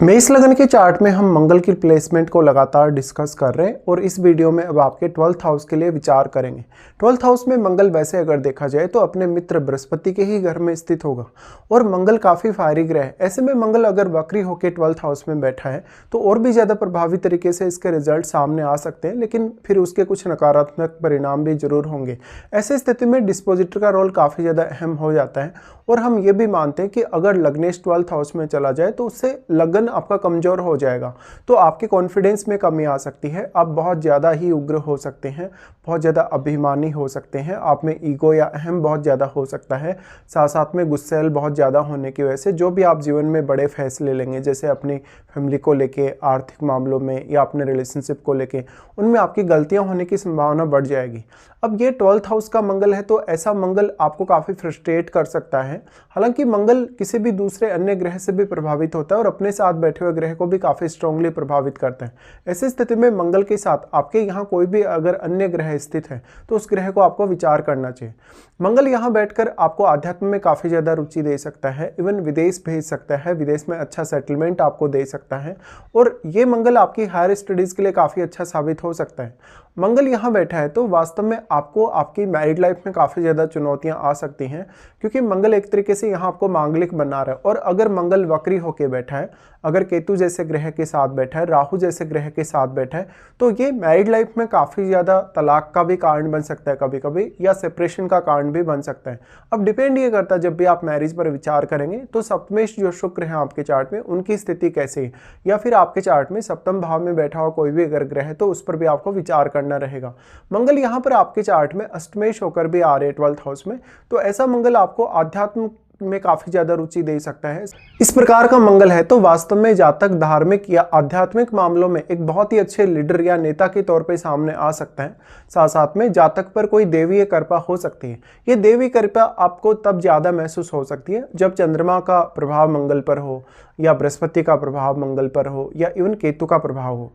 मेष लगन के चार्ट में हम मंगल की प्लेसमेंट को लगातार डिस्कस कर रहे हैं और इस वीडियो में अब आपके 12th हाउस के लिए विचार करेंगे। 12th हाउस में मंगल वैसे अगर देखा जाए तो अपने मित्र बृहस्पति के ही घर में स्थित होगा और मंगल काफ़ी फायरी ग्रह है। ऐसे में मंगल अगर वक्री होकर 12th हाउस में बैठा है तो और भी ज़्यादा प्रभावी तरीके से इसके रिजल्ट सामने आ सकते हैं, लेकिन फिर उसके कुछ नकारात्मक परिणाम भी जरूर होंगे। ऐसी स्थिति में डिस्पोजिटर का रोल काफ़ी ज़्यादा अहम हो जाता है और हम ये भी मानते हैं कि अगर लग्नेश 12th हाउस में चला जाए तो उससे लगन आपका कमजोर हो जाएगा, तो आपके कॉन्फिडेंस में कमी आ सकती है। आप बहुत ज़्यादा ही उग्र हो सकते हैं, बहुत ज़्यादा अभिमानी हो सकते हैं, आप में ईगो या अहम बहुत ज़्यादा हो सकता है। साथ साथ में गुस्सैल बहुत ज़्यादा होने की वजह से जो भी आप जीवन में बड़े फैसले लेंगे, जैसे अपनी फैमिली को लेके, आर्थिक मामलों में या अपने रिलेशनशिप को लेके, उनमें आपकी गलतियां होने की संभावना बढ़ जाएगी। अब ये 12th हाउस का मंगल है तो ऐसा मंगल आपको काफ़ी फ्रस्ट्रेट कर सकता है। हालांकि मंगल किसी भी दूसरे अन्य ग्रह से भी प्रभावित होता है और अपने साथ बैठे हुए ग्रह को भी काफ़ी स्ट्रांगली प्रभावित करता है। ऐसी स्थिति में मंगल के साथ आपके यहाँ कोई भी अगर अन्य ग्रह स्थित है तो उस ग्रह को आपको विचार करना चाहिए। मंगल यहाँ बैठकर आपको आध्यात्म में काफ़ी ज़्यादा रुचि दे सकता है, इवन विदेश भेज सकता है, विदेश में अच्छा सेटलमेंट आपको दे सकता है और ये मंगल आपकी हायर स्टडीज़ के लिए काफ़ी अच्छा साबित हो सकता है। मंगल यहाँ बैठा है तो वास्तव में आपको आपकी मैरिड लाइफ में काफ़ी ज़्यादा चुनौतियाँ आ सकती हैं, क्योंकि मंगल एक तरीके से यहाँ आपको मांगलिक बना रहा है। और अगर मंगल वक्री होकर बैठा है, अगर केतु जैसे ग्रह के साथ बैठा है, राहु जैसे ग्रह के साथ बैठा है, तो ये मैरिड लाइफ में काफ़ी ज़्यादा तलाक का भी कारण बन सकता है कभी कभी, या सेपरेशन का कारण भी बन सकता है। अब डिपेंड ये करता है, जब भी आप मैरिज पर विचार करेंगे तो सप्तमेश जो शुक्र है आपके चार्ट में, उनकी स्थिति कैसे है, या फिर आपके चार्ट में सप्तम भाव में बैठा हुआ कोई भी अगर ग्रह है तो उस पर भी आपको विचार करना रहेगा। मंगल यहाँ पर आपके चार्ट में अष्टमेश होकर भी आ रहे 12th हाउस में, तो ऐसा मंगल आपको आध्यात्म में काफी ज्यादा रुचि दे सकता है। इस प्रकार का मंगल है तो वास्तव में जातक धार्मिक या आध्यात्मिक मामलों में एक बहुत ही अच्छे लीडर या नेता के तौर पे सामने आ सकता है। साथ साथ में जातक पर कोई देवीय कृपा हो सकती है। ये देवी कृपा आपको तब ज्यादा महसूस हो सकती है जब चंद्रमा का प्रभाव मंगल पर हो, या बृहस्पति का प्रभाव मंगल पर हो, या इवन केतु का प्रभाव हो।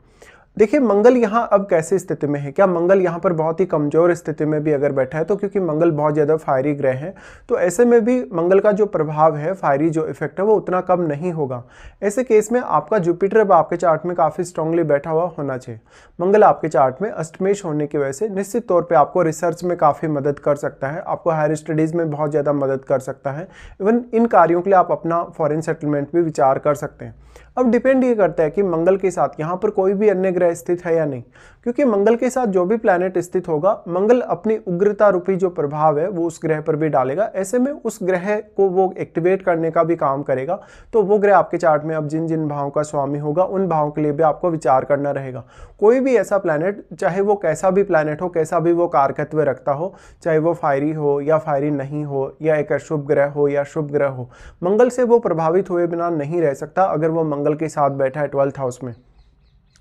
देखिए मंगल यहाँ अब कैसे स्थिति में है, क्या मंगल यहाँ पर बहुत ही कमजोर स्थिति में भी अगर बैठा है, तो क्योंकि मंगल बहुत ज़्यादा फायरी ग्रह है तो ऐसे में भी मंगल का जो प्रभाव है, फायरी जो इफेक्ट है, वो उतना कम नहीं होगा। ऐसे केस में आपका जुपिटर अब आपके चार्ट में काफ़ी स्ट्रांगली बैठा हुआ होना चाहिए। मंगल आपके चार्ट में अष्टमेश होने की वजह से निश्चित तौर पर आपको रिसर्च में काफ़ी मदद कर सकता है, आपको हायर स्टडीज़ में बहुत ज़्यादा मदद कर सकता है। इवन इन कार्यों के लिए आप अपना फॉरेन सेटलमेंट भी विचार कर सकते हैं। अब डिपेंड ये करता है कि मंगल के साथ यहाँ पर कोई भी अन्य ग्रह स्थित है या नहीं, क्योंकि मंगल के साथ जो भी प्लैनेट स्थित होगा, मंगल अपनी उग्रता रूपी जो प्रभाव है वो उस ग्रह पर भी डालेगा। ऐसे में उस ग्रह को वो एक्टिवेट करने का भी काम करेगा। तो वो ग्रह आपके चार्ट में अब जिन जिन भावों का स्वामी होगा उन भावों के लिए भी आपको विचार करना रहेगा। कोई भी ऐसा प्लैनेट, चाहे वो कैसा भी प्लैनेट हो, कैसा भी वो कारकत्व रखता हो, चाहे वो फायरी हो या फायरी नहीं हो, या एक अशुभ ग्रह हो या शुभ ग्रह हो, मंगल से वो प्रभावित हुए बिना नहीं रह सकता अगर वो मंगल के साथ बैठा है 12th हाउस में।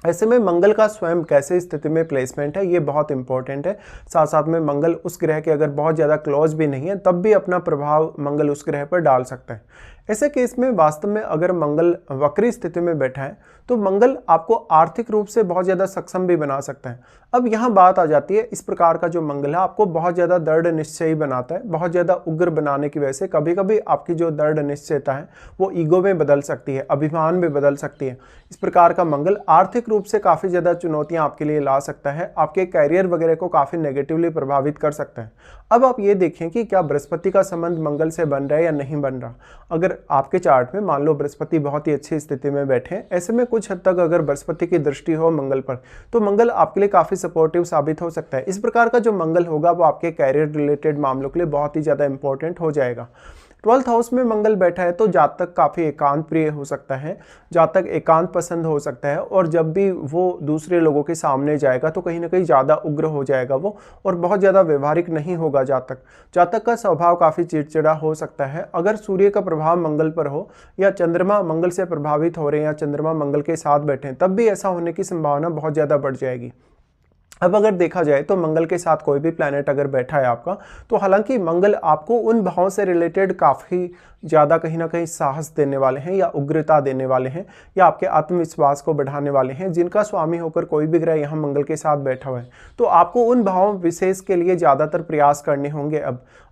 ऐसे में मंगल का स्वयं कैसे स्थिति में प्लेसमेंट है ये बहुत इंपॉर्टेंट है। साथ साथ में मंगल उस ग्रह के अगर बहुत ज़्यादा क्लोज भी नहीं है तब भी अपना प्रभाव मंगल उस ग्रह पर डाल सकता है। ऐसे केस में वास्तव में अगर मंगल वक्री स्थिति में बैठा है तो मंगल आपको आर्थिक रूप से बहुत ज़्यादा सक्षम भी बना सकता है। अब यहाँ बात आ जाती है, इस प्रकार का जो मंगल है आपको बहुत ज़्यादा दृढ़ निश्चयी बनाता है। बहुत ज़्यादा उग्र बनाने की वजह से कभी कभी आपकी जो दृढ़ निश्चयता है वो ईगो में बदल सकती है, अभिमान में बदल सकती है। इस प्रकार का मंगल आर्थिक रूप से काफ़ी ज़्यादा चुनौतियाँ आपके लिए ला सकता है, आपके कैरियर वगैरह को काफ़ी नेगेटिवली प्रभावित कर सकता है। अब आप ये देखें कि क्या बृहस्पति का संबंध मंगल से बन रहा है या नहीं बन रहा। अगर आपके चार्ट में मान लो बृहस्पति बहुत ही अच्छी स्थिति में बैठे हैं, ऐसे में कुछ हद तक अगर बृहस्पति की दृष्टि हो मंगल पर, तो मंगल आपके लिए काफ़ी सपोर्टिव साबित हो सकता है। इस प्रकार का जो मंगल होगा वो आपके कैरियर रिलेटेड मामलों के लिए बहुत ही ज़्यादा इंपॉर्टेंट हो जाएगा। 12th हाउस में मंगल बैठा है तो जातक काफ़ी एकांत प्रिय हो सकता है, जातक एकांत पसंद हो सकता है, और जब भी वो दूसरे लोगों के सामने जाएगा तो कहीं ना कहीं ज़्यादा उग्र हो जाएगा वो, और बहुत ज़्यादा व्यवहारिक नहीं होगा। जातक का स्वभाव काफ़ी चिड़चिड़ा हो सकता है। अगर सूर्य का प्रभाव मंगल पर हो या चंद्रमा मंगल से प्रभावित हो रहे हैं या चंद्रमा मंगल के साथ बैठे हैं, तब भी ऐसा होने की संभावना बहुत ज़्यादा बढ़ जाएगी। अब अगर देखा जाए तो मंगल के साथ कोई भी प्लैनेट अगर बैठा है आपका, तो हालांकि मंगल आपको उन भावों से रिलेटेड काफ़ी ज़्यादा कहीं ना कहीं साहस देने वाले हैं या उग्रता देने वाले हैं या आपके आत्मविश्वास को बढ़ाने वाले हैं, जिनका स्वामी होकर कोई भी ग्रह यहाँ मंगल के साथ बैठा हुआ है। तो आपको उन भावों विशेष के लिए ज़्यादातर प्रयास करने होंगे।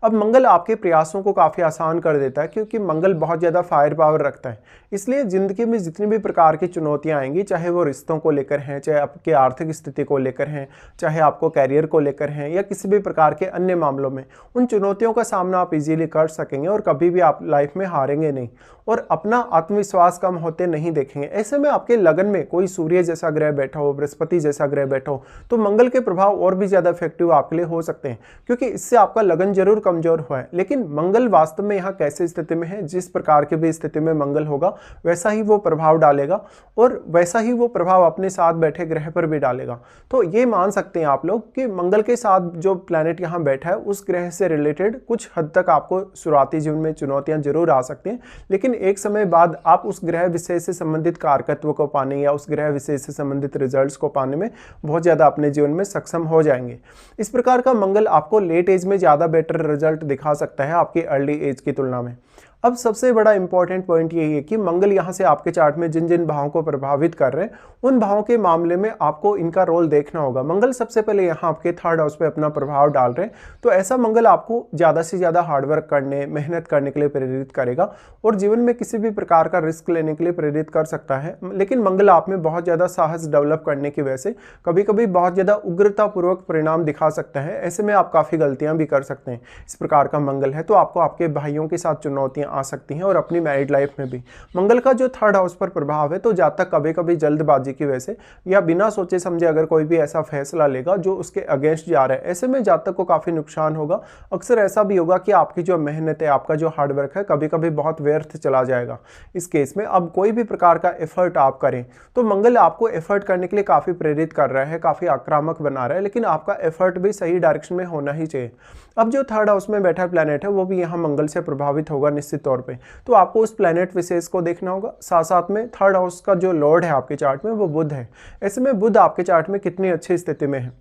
अब मंगल आपके प्रयासों को काफ़ी आसान कर देता है, क्योंकि मंगल बहुत ज़्यादा फायर पावर रखता है। इसलिए ज़िंदगी में जितनी भी प्रकार की चुनौतियाँ आएंगी, चाहे वो रिश्तों को लेकर हैं, चाहे आपके आर्थिक स्थिति को लेकर हैं, चाहे आपको कैरियर को लेकर हैं, या किसी भी प्रकार के अन्य मामलों में, उन चुनौतियों का सामना आप इजीली कर सकेंगे और कभी भी आप लाइफ में हारेंगे नहीं और अपना आत्मविश्वास कम होते नहीं देखेंगे। ऐसे में आपके लगन में कोई सूर्य जैसा ग्रह बैठा हो, बृहस्पति जैसा ग्रह बैठा हो, तो मंगल के प्रभाव और भी ज़्यादा इफेक्टिव आपके लिए हो सकते हैं, क्योंकि इससे आपका लगन जरूर कमजोर हुआ है। लेकिन मंगल वास्तव में यहाँ कैसे स्थिति में है, जिस प्रकार की भी स्थिति में मंगल होगा वैसा ही वो प्रभाव डालेगा और वैसा ही वो प्रभाव अपने साथ बैठे ग्रह पर भी डालेगा। तो ये मान सकते हैं आप लोग कि मंगल के साथ जो प्लैनेट यहाँ बैठा है उस ग्रह से रिलेटेड कुछ हद तक आपको शुरुआती जीवन में चुनौतियां जरूर आ सकती हैं, लेकिन एक समय बाद आप उस ग्रह विशेष से संबंधित कारकत्व को पाने या उस ग्रह विशेष से संबंधित रिजल्ट्स को पाने में बहुत ज़्यादा अपने जीवन में सक्षम हो जाएंगे। इस प्रकार का मंगल आपको लेट एज में ज़्यादा बेटर रिजल्ट दिखा सकता है आपकी अर्ली एज की तुलना में। अब सबसे बड़ा इंपॉर्टेंट पॉइंट यही है कि मंगल यहाँ से आपके चार्ट में जिन जिन भावों को प्रभावित कर रहे हैं, उन भावों के मामले में आपको इनका रोल देखना होगा। मंगल सबसे पहले यहाँ आपके थर्ड हाउस पे अपना प्रभाव डाल रहे हैं, तो ऐसा मंगल आपको ज़्यादा से ज़्यादा हार्डवर्क करने, मेहनत करने के लिए प्रेरित करेगा और जीवन में किसी भी प्रकार का रिस्क लेने के लिए प्रेरित कर सकता है। लेकिन मंगल आप में बहुत ज़्यादा साहस डेवलप करने की वजह से कभी कभी बहुत ज़्यादा उग्रतापूर्वक परिणाम दिखा सकता है। ऐसे में आप काफ़ी गलतियाँ भी कर सकते हैं। इस प्रकार का मंगल है तो आपको आपके भाइयों के साथ चुनौतियाँ आ सकती हैं और अपनी मैरिड लाइफ में भी। मंगल का जो थर्ड हाउस पर प्रभाव है, तो जब तक कभी कभी जल्दबाजी की वजह से या बिना सोचे समझे अगर कोई भी ऐसा फैसला लेगा जो उसके अगेंस्ट जा रहा है, ऐसे में जातक को काफी नुकसान होगा। अक्सर ऐसा भी होगा कि आपकी जो मेहनत है, आपका जो हार्डवर्क है, कभी कभी बहुत व्यर्थ चला जाएगा। इस केस में अब कोई भी प्रकार का एफर्ट आप करें तो मंगल आपको एफर्ट करने के लिए काफी प्रेरित कर रहा है, काफी आक्रामक बना रहा है, लेकिन आपका एफर्ट भी सही डायरेक्शन में होना ही चाहिए। अब जो थर्ड हाउस में बैठा प्लैनेट है वो भी यहाँ मंगल से प्रभावित होगा निश्चित तौर पे, तो आपको उस प्लैनेट विशेष को देखना होगा। साथ साथ में थर्ड हाउस का जो लॉर्ड है आपके चार्ट में वो बुध है। ऐसे में बुध आपके चार्ट में कितनी अच्छी स्थिति में है।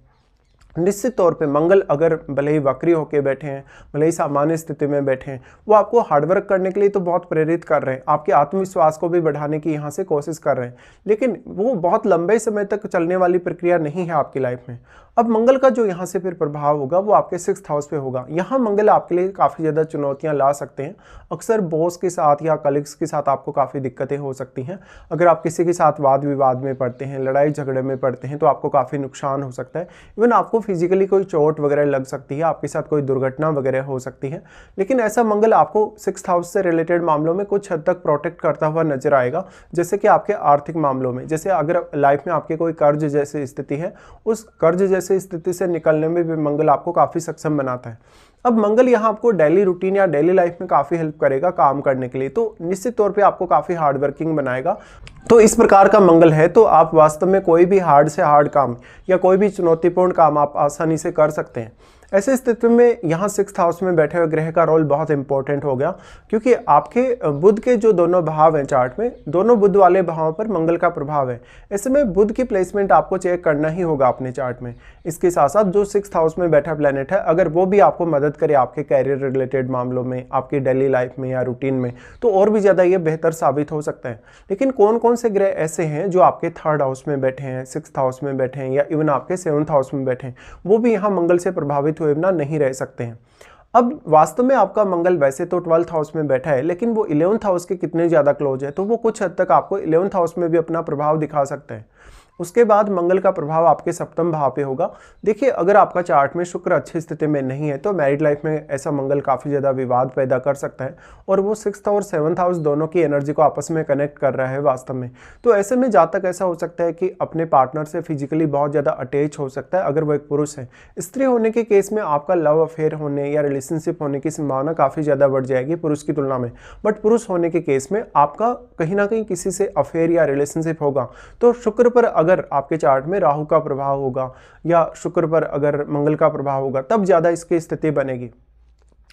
निश्चित तौर पे मंगल अगर भले ही वक्री होकर बैठे हैं, भले ही सामान्य स्थिति में बैठे हैं, वो आपको हार्डवर्क करने के लिए तो बहुत प्रेरित कर रहे हैं, आपके आत्मविश्वास को भी बढ़ाने की यहाँ से कोशिश कर रहे हैं, लेकिन वो बहुत लंबे समय तक चलने वाली प्रक्रिया नहीं है आपकी लाइफ में। अब मंगल का जो यहाँ से फिर प्रभाव होगा वो आपके 6th हाउस पे होगा। यहाँ मंगल आपके लिए काफ़ी ज़्यादा चुनौतियाँ ला सकते हैं। अक्सर बॉस के साथ या कलीग्स के साथ आपको काफ़ी दिक्कतें हो सकती हैं। अगर आप किसी के साथ वाद विवाद में पड़ते हैं, लड़ाई झगड़े में पड़ते हैं, तो आपको काफ़ी नुकसान हो सकता है। इवन आपको फिजिकली कोई चोट वगैरह लग सकती है, आपके साथ कोई दुर्घटना वगैरह हो सकती है। लेकिन ऐसा मंगल आपको 6th हाउस से रिलेटेड मामलों में कुछ हद तक प्रोटेक्ट करता हुआ नजर आएगा। जैसे कि आपके आर्थिक मामलों में, जैसे अगर लाइफ में आपके कोई कर्ज जैसी स्थिति है, उस कर्ज जैसी स्थिति से निकलने में भी मंगल आपको काफ़ी सक्षम बनाता है। अब मंगल यहाँ आपको डेली रूटीन या डेली लाइफ में काफ़ी हेल्प करेगा काम करने के लिए, तो निश्चित तौर पे आपको काफ़ी हार्ड वर्किंग बनाएगा। तो इस प्रकार का मंगल है तो आप वास्तव में कोई भी हार्ड से हार्ड काम या कोई भी चुनौतीपूर्ण काम आप आसानी से कर सकते हैं। ऐसे स्थिति में यहाँ 6th हाउस में बैठे हुए ग्रह का रोल बहुत इंपॉर्टेंट हो गया, क्योंकि आपके बुध के जो दोनों भाव हैं चार्ट में, दोनों बुध वाले भावों पर मंगल का प्रभाव है। ऐसे में बुध की प्लेसमेंट आपको चेक करना ही होगा अपने चार्ट में। इसके साथ साथ जो 6th हाउस में बैठा प्लैनेट है, अगर वो भी आपको मदद करे आपके कैरियर रिलेटेड मामलों में, आपकी डेली लाइफ में या रूटीन में, तो और भी ज़्यादा ये बेहतर साबित हो सकता है। लेकिन कौन कौन से ग्रह ऐसे हैं जो आपके 3rd हाउस में बैठे हैं, 6th हाउस में बैठे हैं या इवन आपके 7th हाउस में बैठे हैं, वो भी यहाँ मंगल से प्रभावित हुए बिना नहीं रह सकते हैं। अब वास्तव में आपका मंगल वैसे तो 12th हाउस में बैठा है, लेकिन वो 11th हाउस के कितने ज़्यादा क्लोज है, तो वो कुछ हद तक आपको 11th हाउस में भी अपना प्रभाव दिखा सकता है। उसके बाद मंगल का प्रभाव आपके 7वें भाव पे होगा। देखिए, अगर आपका चार्ट में शुक्र अच्छी स्थिति में नहीं है तो मैरिड लाइफ में ऐसा मंगल काफ़ी ज़्यादा विवाद पैदा कर सकता है, और वो 6th और 7th हाउस दोनों की एनर्जी को आपस में कनेक्ट कर रहा है वास्तव में। तो ऐसे में जहाँ तक ऐसा हो सकता है कि अपने पार्टनर से फिजिकली बहुत ज़्यादा अटैच हो सकता है अगर वो एक पुरुष है। स्त्री होने के केस में आपका लव अफेयर होने या रिलेशनशिप होने की संभावना काफ़ी ज़्यादा बढ़ जाएगी पुरुष की तुलना में, बट पुरुष होने के केस में आपका कहीं ना कहीं किसी से अफेयर या रिलेशनशिप होगा। तो शुक्र पर अगर आपके चार्ट में राहु का प्रभाव होगा या शुक्र पर अगर मंगल का प्रभाव होगा, तब ज़्यादा इसकी स्थिति बनेगी।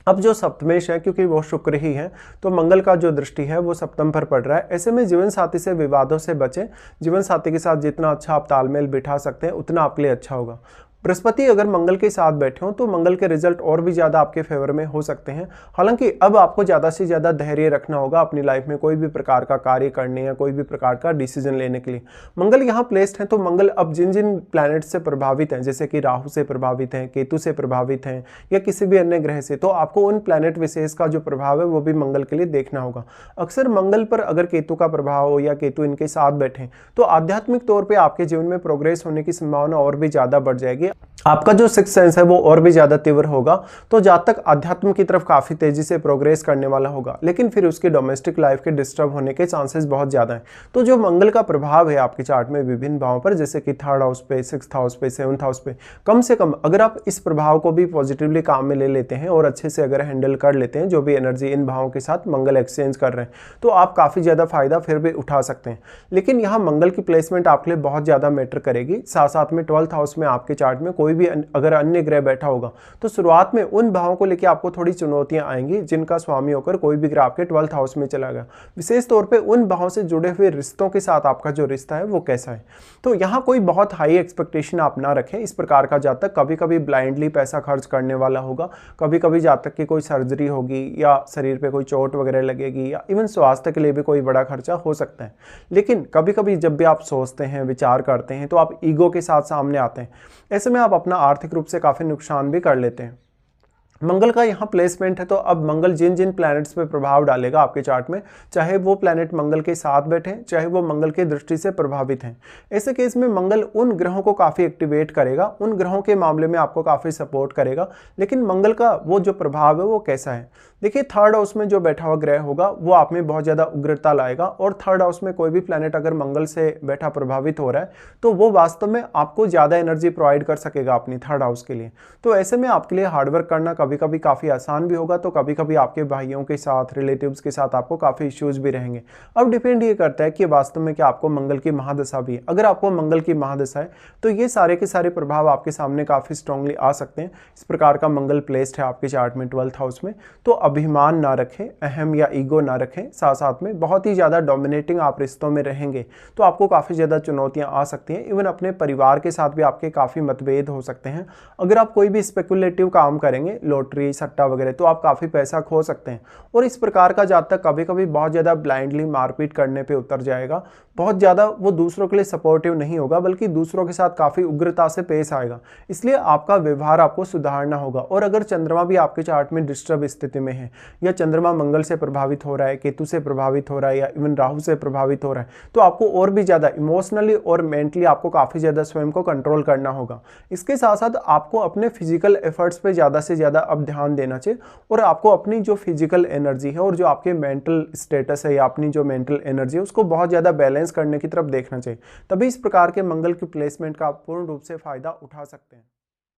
अब जो सप्तमेश है, क्योंकि वो शुक्र ही है, तो मंगल का जो दृष्टि है वो सप्तम पर पड़ रहा है। ऐसे में जीवन साथी से विवादों से बचें। जीवन साथी के साथ जितना अच्छा आप तालमेल बिठा सकते हैं उतना आपके लिए अच्छा होगा। बृहस्पति अगर मंगल के साथ बैठे हो तो मंगल के रिजल्ट और भी ज़्यादा आपके फेवर में हो सकते हैं। हालांकि अब आपको ज़्यादा से ज़्यादा धैर्य रखना होगा अपनी लाइफ में कोई भी प्रकार का कार्य करने या कोई भी प्रकार का डिसीजन लेने के लिए। मंगल यहाँ प्लेस्ड है, तो मंगल अब जिन जिन प्लैनेट से प्रभावित हैं, जैसे कि राहु से प्रभावित हैं, केतु से प्रभावित हैं या किसी भी अन्य ग्रह से, तो आपको उन प्लैनेट विशेष का जो प्रभाव है वो भी मंगल के लिए देखना होगा। अक्सर मंगल पर अगर केतु का प्रभाव हो या केतु इनके साथ बैठे तो आध्यात्मिक तौर पर आपके जीवन में प्रोग्रेस होने की संभावना और भी ज़्यादा बढ़ जाएगी। आपका जो सिक्स सेंस है वो और भी ज़्यादा तीव्र होगा, तो जातक अध्यात्म की तरफ काफ़ी तेज़ी से प्रोग्रेस करने वाला होगा, लेकिन फिर उसकी डोमेस्टिक लाइफ के डिस्टर्ब होने के चांसेस बहुत ज़्यादा हैं। तो जो मंगल का प्रभाव है आपके चार्ट में विभिन्न भावों पर, जैसे कि 3rd हाउस पे, 6th हाउस पे, 7th हाउस पे, कम से कम अगर आप इस प्रभाव को भी पॉजिटिवली काम में ले लेते हैं और अच्छे से अगर हैंडल कर लेते हैं, जो भी एनर्जी इन भावों के साथ मंगल एक्सचेंज कर रहे हैं, तो आप काफ़ी ज़्यादा फायदा फिर भी उठा सकते हैं। लेकिन यहाँ मंगल की प्लेसमेंट आपके लिए बहुत ज़्यादा मैटर करेगी। साथ साथ में 12th हाउस में आपके चार्ट में कोई भी अगर अन्य ग्रह बैठा होगा तो शुरुआत में उन भावों को लेकर आपको थोड़ी चुनौतियां आएंगी जिनका स्वामी होकर कोई भी ग्रह आपके 12th हाउस में चला गया। विशेष तौर पे उन भावों से जुड़े हुए रिश्तों के साथ आपका जो रिश्ता है वो कैसा है। तो यहाँ कोई बहुत हाई एक्सपेक्टेशन आप ना रखें। इस प्रकार का जातक कभी कभी ब्लाइंडली पैसा खर्च करने वाला होगा, कभी कभी जातक की कोई सर्जरी होगी या शरीर पे कोई चोट वगैरह लगेगी या इवन स्वास्थ्य के लिए भी कोई बड़ा खर्चा हो सकता है। लेकिन कभी कभी जब भी आप सोचते हैं, विचार करते हैं, तो आप ईगो के साथ सामने आते हैं। ऐसे में आप अपना आर्थिक रूप से काफ़ी नुकसान भी कर लेते हैं। मंगल का यहाँ प्लेसमेंट है, तो अब मंगल जिन जिन प्लैनेट्स पे प्रभाव डालेगा आपके चार्ट में, चाहे वो प्लैनेट मंगल के साथ बैठे, चाहे वो मंगल की दृष्टि से प्रभावित हैं, ऐसे केस में मंगल उन ग्रहों को काफ़ी एक्टिवेट करेगा, उन ग्रहों के मामले में आपको काफ़ी सपोर्ट करेगा। लेकिन मंगल का वो जो प्रभाव है वो कैसा है, देखिए 3rd हाउस में जो बैठा हुआ ग्रह होगा वो आप में बहुत ज़्यादा उग्रता लाएगा। और 3rd हाउस में कोई भी प्लैनेट अगर मंगल से बैठा प्रभावित हो रहा है तो वो वास्तव में आपको ज़्यादा एनर्जी प्रोवाइड कर सकेगा अपनी 3rd हाउस के लिए। तो ऐसे में आपके लिए हार्डवर्क करना कभी कभी काफ़ी आसान भी होगा, तो कभी कभी आपके भाइयों के साथ, रिलेटिव्स के साथ आपको काफ़ी इश्यूज भी रहेंगे। अब डिपेंड ये करता है कि वास्तव में क्या आपको मंगल की महादशा भी है। अगर आपको मंगल की महादशा है तो ये सारे के सारे प्रभाव आपके सामने काफ़ी स्ट्रांगली आ सकते हैं। इस प्रकार का मंगल प्लेस्ड है आपके चार्ट में 12th हाउस में, तो अभिमान ना रखें, अहम या ईगो ना रखें। साथ साथ में बहुत ही ज़्यादा डोमिनेटिंग आप रिश्तों में रहेंगे तो आपको काफ़ी ज़्यादा चुनौतियाँ आ सकती हैं। इवन अपने परिवार के साथ भी आपके काफ़ी मतभेद हो सकते हैं। अगर आप कोई भी स्पेकुलेटिव काम करेंगे, लॉटरी, सट्टा वगैरह, तो आप काफ़ी पैसा खो सकते हैं। और इस प्रकार का जातक कभी कभी बहुत ज़्यादा ब्लाइंडली मारपीट करने पे उतर जाएगा। बहुत ज़्यादा वो दूसरों के लिए सपोर्टिव नहीं होगा, बल्कि दूसरों के साथ काफ़ी उग्रता से पेश आएगा। इसलिए आपका व्यवहार आपको सुधारना होगा। और अगर चंद्रमा भी आपके चार्ट में डिस्टर्ब स्थिति में है, या चंद्रमा मंगल से प्रभावित हो रहा है, केतु से प्रभावित हो रहा है, या इवन राहु से प्रभावित हो रहा है, तो आपको और भी ज़्यादा इमोशनली और मेंटली आपको काफ़ी ज़्यादा स्वयं को कंट्रोल करना होगा। इसके साथ साथ आपको अपने फिजिकल एफर्ट्स पे ज़्यादा से ज़्यादा अब ध्यान देना चाहिए। और आपको अपनी जो फिजिकल एनर्जी है और जो आपके मेंटल स्टेटस है या अपनी जो मेंटल एनर्जी है उसको बहुत ज़्यादा बैलेंस करने की तरफ देखना चाहिए। तभी इस प्रकार के मंगल की प्लेसमेंट का आप पूर्ण रूप से फ़ायदा उठा सकते हैं।